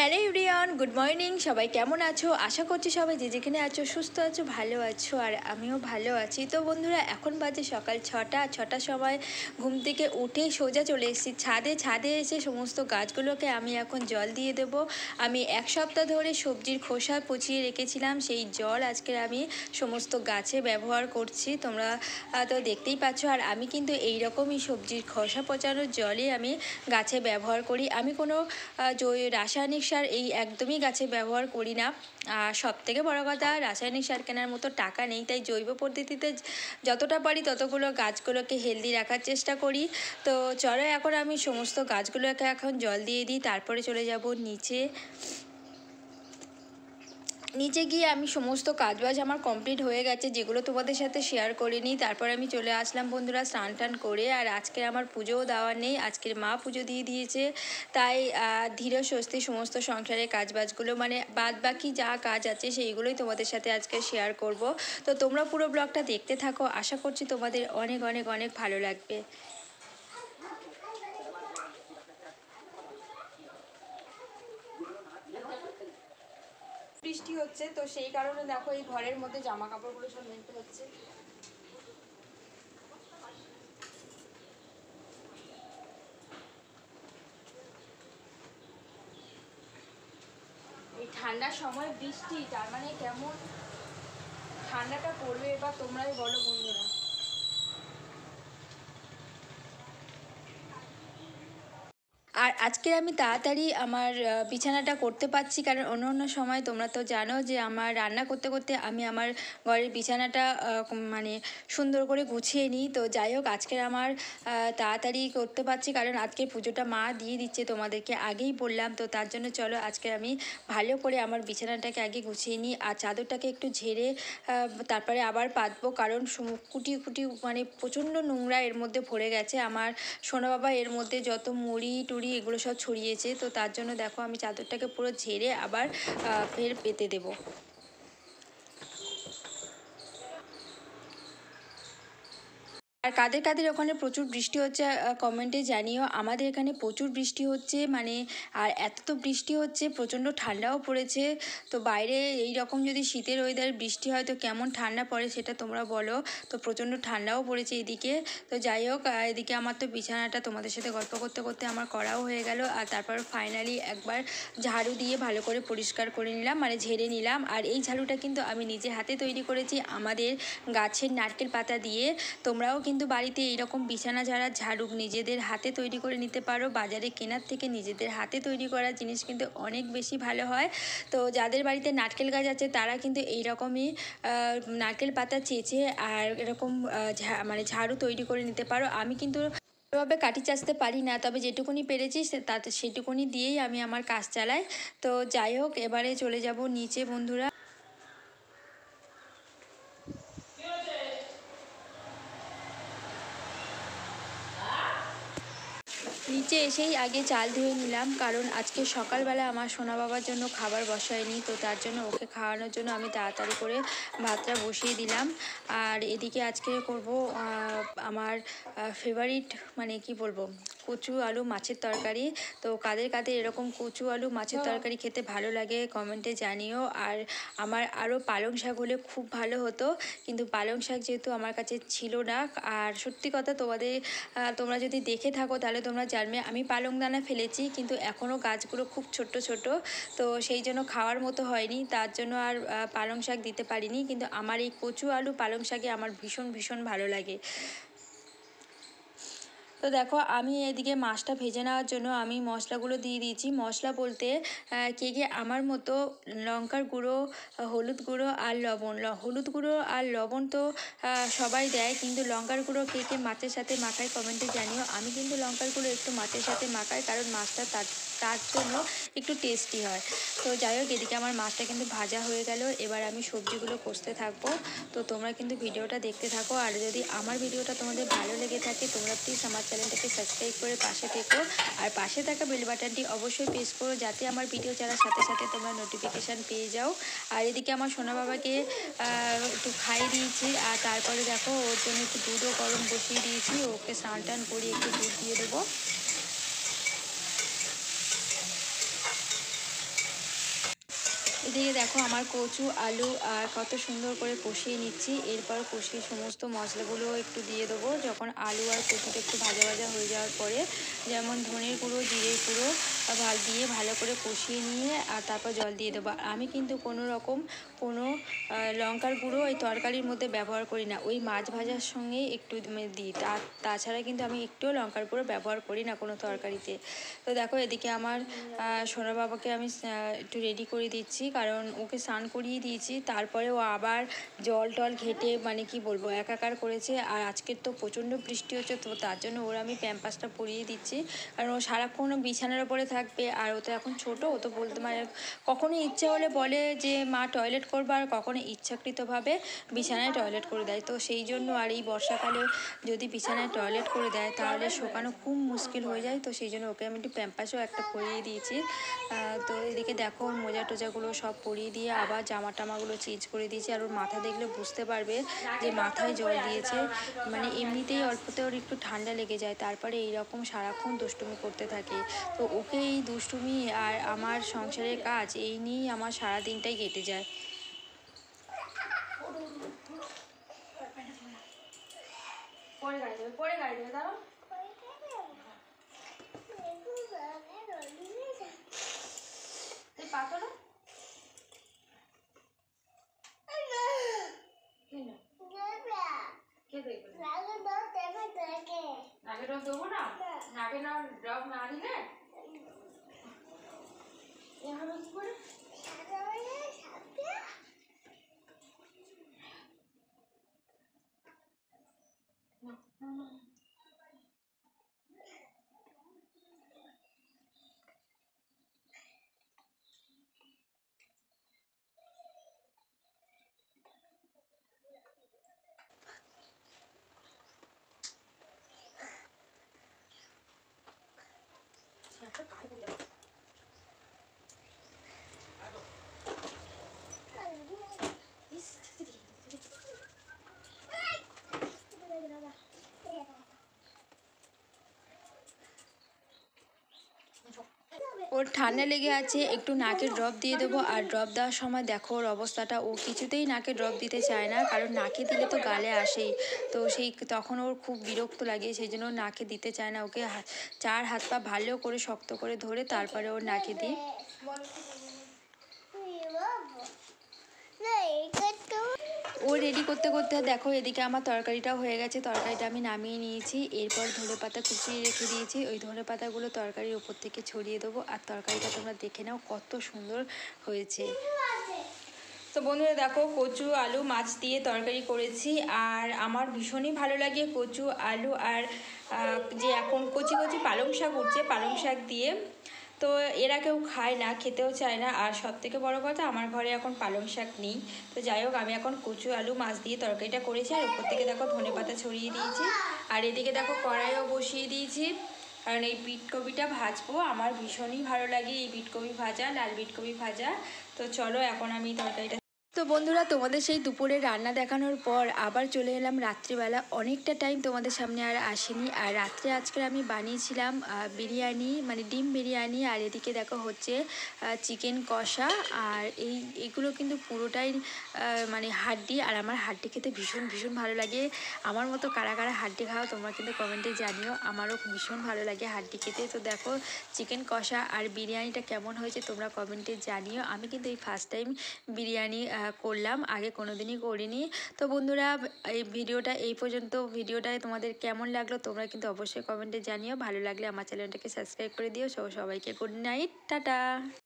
Hello everyone, good morning. সবাই কেমন আছো? আশা করছি সবাই যে যেখানে আছো সুস্থ আছো, ভালো আছো, আর আমিও ভালো আছি। তো বন্ধুরা, এখন বাজে সকাল 6টার সময় ঘুম থেকে উঠে সোজা চলে এসেছি ছাদে এসে সমস্ত গাছগুলোকে আমি এখন জল দিয়ে দেব। আমি এক সপ্তাহ ধরে সবজির খোসা পচিয়ে রেখেছিলাম, সেই জল আজকে আমি সমস্ত গাছে ব্যবহার করছি। তোমরা তো দেখতেই পাচ্ছ। আর আমি কিন্তু এই রকমই সবজির খোসা পচানোর জলই আমি গাছে ব্যবহার করি। আমি কোনো রাসায়নিক সার একদমই গাছে ব্যবহার করি না। আর সবথেকে বড় কথা, রাসায়নিক সার কেনার মতো টাকা নেই, তাই জৈব পদ্ধতিতে যতটা পারি ততগুলো গাছগুলোকে হেলদি রাখার চেষ্টা করি। তো চলো, এখন আমি সমস্ত গাছগুলোকে এখন জল দিয়ে দিই, তারপরে চলে যাব নিচে গিয়ে আমি সমস্ত কাজবাজ আমার কমপ্লিট হয়ে গেছে, যেগুলো তোমাদের সাথে শেয়ার করিনি। তারপর আমি চলে আসলাম বন্ধুরা স্নান টান করে। আর আজকে আমার পুজোও দেওয়ার নেই, আজকের মা পুজো দিয়ে দিয়েছে, তাই ধীর স্বস্তি সমস্ত সংসারের কাজবাজগুলো মানে বাদ বাকি যা কাজ আছে সেইগুলোই তোমাদের সাথে আজকে শেয়ার করব। তো তোমরা পুরো ব্লগটা দেখতে থাকো, আশা করছি তোমাদের অনেক অনেক অনেক ভালো লাগবে। বৃষ্টি হচ্ছে, তো সেই কারণে দেখো এই ঘরের মধ্যে জামা কাপড়গুলো সব মেলতে হচ্ছে। এই ঠান্ডার সময় বৃষ্টি, তার মানে কেমন ঠান্ডাটা পড়বে এবার তোমরাই বলো বন্ধুরা। আর আজকে আমি তাড়াতাড়ি আমার বিছানাটা করতে পারছি, কারণ অন্য অন্য সময় তোমরা তো জানো যে আমার রান্না করতে করতে আমি আমার ঘরের বিছানাটা মানে সুন্দর করে গুছিয়ে নিই। তো যাই হোক, আজকের আমার তাড়াতাড়ি করতে পারছি কারণ আজকে পুজোটা মা দিয়ে দিচ্ছে, তোমাদেরকে আগেই বললাম। তো তার জন্য চলো আজকে আমি ভালো করে আমার বিছানাটাকে আগে গুছিয়ে নিই, আর চাদরটাকে একটু ঝেড়ে তারপরে আবার পাতবো, কারণ কুটি কুটি মানে প্রচণ্ড নোংরা এর মধ্যে ভরে গেছে। আমার সোনা বাবা এর মধ্যে যত মুড়ি টুড়ি এগুলো সব ছড়িয়েছে, তো তার জন্য দেখো আমি চাদরটাকে পুরো ঝেড়ে আবার ফের পেতে দেবো। আর কাদের কাদের ওখানে প্রচুর বৃষ্টি হচ্ছে কমেন্টে জানিও। আমাদের এখানে প্রচুর বৃষ্টি হচ্ছে, মানে আর এত তো বৃষ্টি হচ্ছে, প্রচণ্ড ঠান্ডাও পড়েছে। তো বাইরে এই রকম যদি শীতের ওয়েদারে বৃষ্টি হয় তো কেমন ঠান্ডা পড়ে সেটা তোমরা বলো। তো প্রচণ্ড ঠান্ডাও পড়েছে এদিকে। তো যাই হোক, এদিকে আমার তো বিছানাটা তোমাদের সাথে গল্প করতে করতে আমার করাও হয়ে গেল। আর তারপর ফাইনালি একবার ঝাড়ু দিয়ে ভালো করে পরিষ্কার করে নিলাম, মানে ঝেড়ে নিলাম। আর এই ঝাড়ুটা কিন্তু আমি নিজে হাতে তৈরি করেছি আমাদের গাছের নারকেল পাতা দিয়ে। তোমরাও কিন্তু বাড়িতে এইরকম বিছানা ঝাড়ার ঝাড়ু নিজেদের হাতে তৈরি করে নিতে পারো। বাজারে কেনার থেকে নিজেদের হাতে তৈরি করা জিনিস কিন্তু অনেক বেশি ভালো হয়। তো যাদের বাড়িতে নারকেল গাছ আছে তারা কিন্তু এইরকমই নারকেল পাতা চেঁচে আর এরকম মানে ঝাড়ু তৈরি করে নিতে পারো। আমি কিন্তু ভাবে কাঠি চাষতে পারি না, তবে যেটুকুনি পেরেছি তাতে সেটুকুনি দিয়েই আমি আমার কাজ চালাই। তো যাই হোক, এবারে চলে যাব নিচে বন্ধুরা। নিচে এসেই আগে চাল ধুয়ে নিলাম, কারণ আজকে সকালবেলা আমার সোনা বাবার জন্য খাবার বসায়নি, তো তার জন্য ওকে খাওয়ানোর জন্য আমি তাড়াতাড়ি করে ভাতটা বসিয়ে দিলাম। আর এদিকে আজকে করব আমার ফেভারিট, মানে কি বলবো, কচু আলু মাছের তরকারি। তো কাদের কাদের এরকম কচু আলু মাছের তরকারি খেতে ভালো লাগে কমেন্টে জানিও। আর আমার আরও পালং শাক হলে খুব ভালো হতো, কিন্তু পালং শাক যেহেতু আমার কাছে ছিল না। আর সত্যি কথা, তোমরা যদি দেখে থাকো তাহলে তোমরা জানবে আমি পালং দানা ফেলেছি, কিন্তু এখনও গাছগুলো খুব ছোট ছোট, তো সেই জন্য খাওয়ার মতো হয়নি, তার জন্য আর পালং শাক দিতে পারিনি। কিন্তু আমার এই কচু আলু পালং শাকে আমার ভীষণ ভীষণ ভালো লাগে। তো দেখো, আমি এদিকে মাছটা ভেজে নেওয়ার জন্য আমি মশলাগুলো দিয়ে দিয়েছি। মশলা বলতে কে কে আমার মতো লঙ্কার গুঁড়ো, হলুদ গুঁড়ো আর লবণ, হলুদ গুঁড়ো আর লবণ তো সবাই দেয়, কিন্তু লঙ্কার গুঁড়ো কে কে মাছের সাথে মাখায় কমেন্টে জানিও। আমি কিন্তু লঙ্কার গুঁড়ো একটু মাছের সাথে মাখাই, কারণ মাছটা তার জন্য একটু টেস্টি হয়। তো যাই হোক, এদিকে আমার মাছটা কিন্তু ভাজা হয়ে গেল, এবার আমি সবজিগুলো কষতে থাকবো। তো তোমরা কিন্তু ভিডিওটা দেখতে থাকো, আর যদি আমার ভিডিওটা তোমাদের ভালো লেগে থাকে তোমরা প্লিজ আমার চ্যানেলটাকে সাবস্ক্রাইব করে পাশে থেকো, আর পাশে থাকা বেল বাটনটি অবশ্যই প্রেস করো, যাতে আমার ভিডিও ছাড়ার সাথে সাথে তোমরা নোটিফিকেশান পেয়ে যাও। আর এদিকে আমার সোনা বাবাকে একটু খাইয়ে দিয়েছি, আর তারপরে দেখো ওর জন্য একটু দুধও গরম বসিয়ে দিয়েছি, ওকে স্নান টান করে একটু দুধ দিয়ে দেবো। এদিকে দেখো আমার কচু আলু আর কত সুন্দর করে কষিয়ে নিচ্ছি। এরপর কষিয়ে সমস্ত মশলাগুলো একটু দিয়ে দেবো। যখন আলু আর কচুটা একটু ভাজা ভাজা হয়ে যাওয়ার পরে যেমন ধনের গুঁড়ো, জিরের গুঁড়ো দিয়ে ভালো করে কষিয়ে নিয়ে আর তারপর জল দিয়ে দেবো। আমি কিন্তু কোনো রকম কোনো লঙ্কার গুঁড়ো এই তরকারির মধ্যে ব্যবহার করি না, ওই মাছ ভাজার সঙ্গে একটু দিই। তাছাড়া কিন্তু আমি একটুও লঙ্কার গুঁড়ো ব্যবহার করি না কোনো তরকারিতে। তো দেখো এদিকে আমার সোনা বাবাকে আমি একটু রেডি করে দিচ্ছি, কারণ ওকে স্নান করিয়ে দিয়েছি, তারপরে ও আবার জল টল ঘেটে মানে কি বলবো একাকার করেছে। আর আজকের তো প্রচণ্ড বৃষ্টি হচ্ছে, তো তার জন্য ওর আমি প্যাম্পাসটা পরিয়ে দিচ্ছি, কারণ ও সারাক্ষণ বিছানার ওপরে থাকবে। আর ও তো এখন ছোটো, ও তো বলতে মানে কখনো ইচ্ছে হলে বলে যে মা টয়লেট করবো, আর কখনো ইচ্ছাকৃতভাবে বিছানায় টয়লেট করে দেয়। তো সেই জন্য আর এই বর্ষাকালে যদি বিছানায় টয়লেট করে দেয় তাহলে শোকানো খুব মুশকিল হয়ে যায়। তো সেই জন্য ওকে আমি একটু প্যাম্পাসও একটা পরিয়ে দিয়েছি। তো এদিকে দেখো ওর মোজা টোজাগুলো সব পরিয়ে দিয়ে আবার জামা টামাগুলো চেঞ্জ করে দিয়েছি। আর ওর মাথা দেখলে বুঝতে পারবে যে মাথায় জল দিয়েছে, মানে এমনিতেই অল্পতে ওর একটু ঠান্ডা লেগে যায়, তারপরে এইরকম সারাক্ষণ দুষ্টুমি করতে থাকে। তো ওকে এই দুষ্টুমি আর আমার সংসারের কাজ এই নিয়েই আমার সারা দিনটাই কেটে যায়। পরে গাড়ি দেবে দাঁড়াও। পাথর নাকে ড্রপ দেবো না, নাকে ড্রপ না দিলে এভাবে কি করে ওর ঠান্ডা লেগে আছে, একটু নাকে ড্রপ দিয়ে দেবো। আর ড্রপ দেওয়ার সময় দেখো ওর অবস্থাটা, ও কিছুতেই নাকে ড্রপ দিতে চায় না, কারণ নাকে দিলে তো গালে আসেই। তো তখন ওর খুব বিরক্ত লাগে, সেই জন্য নাকে দিতে চায় না। ওকে চার হাত পা ভালো করে শক্ত করে ধরে তারপরে ওর নাকে দিই। ও রেডি করতে করতে দেখো এদিকে আমার তরকারিটাও হয়ে গেছে। তরকারিটা আমি নামিয়ে নিয়েছি, এরপর ধনেপাতা কুচিয়ে রেখে দিয়েছি। ওই ধনেপাতাগুলো তরকারির ওপর থেকে ছড়িয়ে দেবো। আর তরকারিটা তোমরা দেখে নাও কত সুন্দর হয়েছে। তো বন্ধুরা দেখো কচু আলু মাছ দিয়ে তরকারি করেছি, আর আমার ভীষণই ভালো লাগে কচু আলু আর যে এখন কচি কচি পালং শাক উঠছে, পালং শাক দিয়ে। তো এরা কেউ খায় না, খেতেও চায় না। আর সবথেকে বড় কথা আমার ঘরে এখন পালং শাক নেই। তো যাই হোক আমি এখন কচু আলু মাছ দিয়ে তরকারিটা করেছি, আর উপর থেকে দেখো ধনেপাতা ছড়িয়ে দিয়েছি। আর এদিকে দেখো কড়াইও বসিয়ে দিয়েছি, কারণ এই বিটকপিটা ভাজবো। আমার ভীষণই ভালো লাগে এই বিটকপি ভাজা, লাল বিটকপি ভাজা। তো চলো এখন আমি তরকারিটা। তো বন্ধুরা তোমাদের সেই দুপুরে রান্না দেখানোর পর আবার চলে এলাম রাত্রিবেলা। অনেকটা টাইম তোমাদের সামনে আর আসেনি। আর রাত্রে আজকে আমি বানিয়েছিলাম বিরিয়ানি, মানে ডিম বিরিয়ানি। আর এদিকে দেখো হচ্ছে চিকেন কষা। আর এইগুলো কিন্তু পুরোটাই মানে হাড্ডি, আর আমার হাড্ডি খেতে ভীষণ ভীষণ ভালো লাগে। আমার মতো কারা কারা হাড্ডি খাও তোমরা কিন্তু কমেন্টে জানিও, আমারও ভীষণ ভালো লাগে হাড্ডি খেতে। তো দেখো চিকেন কষা আর বিরিয়ানিটা কেমন হয়েছে তোমরা কমেন্টে জানিও। আমি কিন্তু এই ফার্স্ট টাইম বিরিয়ানি করলাম, আগে কোনো দিনই করিনি। তো বন্ধুরা এই ভিডিওটা এই পর্যন্ত। ভিডিওটায় তোমাদের কেমন লাগলো তোমরা কিন্তু অবশ্যই কমেন্টে জানিও। ভালো লাগলে আমার চ্যানেলটাকে সাবস্ক্রাইব করে দিও। সবাইকে গুড নাইট, টাটা।